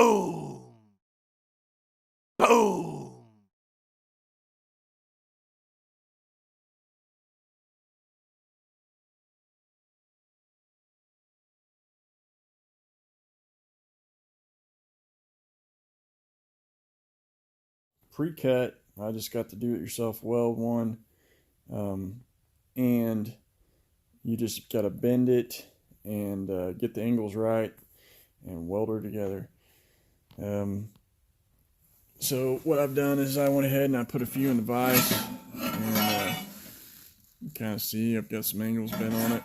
Boom! Boom! Pre-cut. I just got the do-it-yourself weld one, and you just got to bend it and get the angles right and weld her together. So what I've done is I went ahead and I put a few in the vise, and you kind of see I've got some angles bent on it.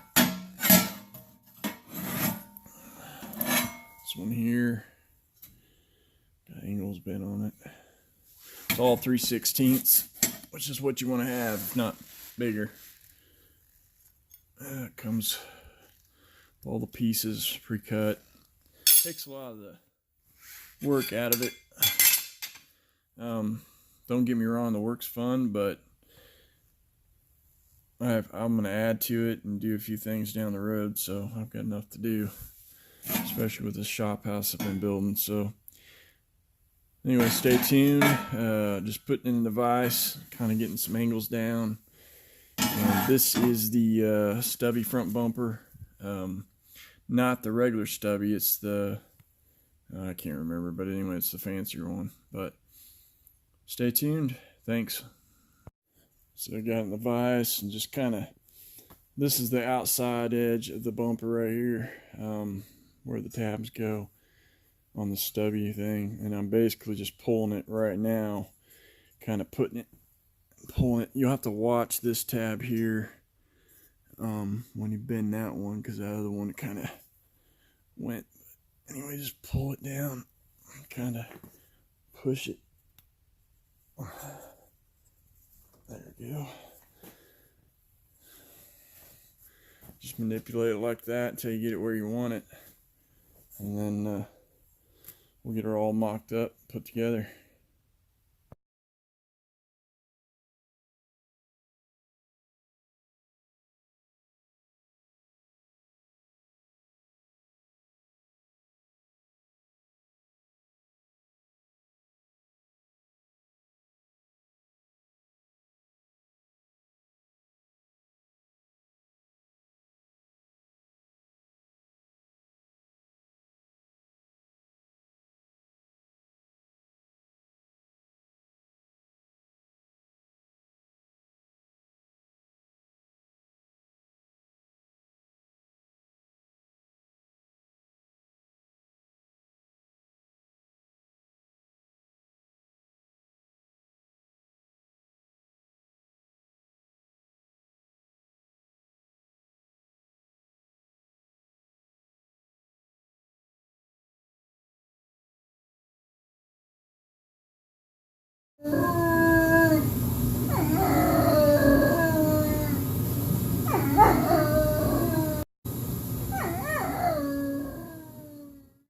This one here got angles bent on it. It's all 3/16, which is what you want to have, if not bigger. It comes with all the pieces pre-cut. Takes a lot of the work out of it. Don't get me wrong, the work's fun, but I'm going to add to it and do a few things down the road, so I've got enough to do, especially with this shop house I've been building. So anyway, stay tuned. Just putting it in the vise, kind of getting some angles down. And this is the stubby front bumper. Not the regular stubby, it's the, I can't remember, but anyway, it's the fancier one. But stay tuned. Thanks. So I got it in the vise and just kind of, this is the outside edge of the bumper right here, where the tabs go on the stubby thing. And I'm basically just pulling it right now, kind of pulling it. You'll have to watch this tab here when you bend that one, because that other one kind of went. Anyway, just pull it down, kind of push it. There we go. Just manipulate it like that until you get it where you want it. And then we'll get her all mocked up, put together.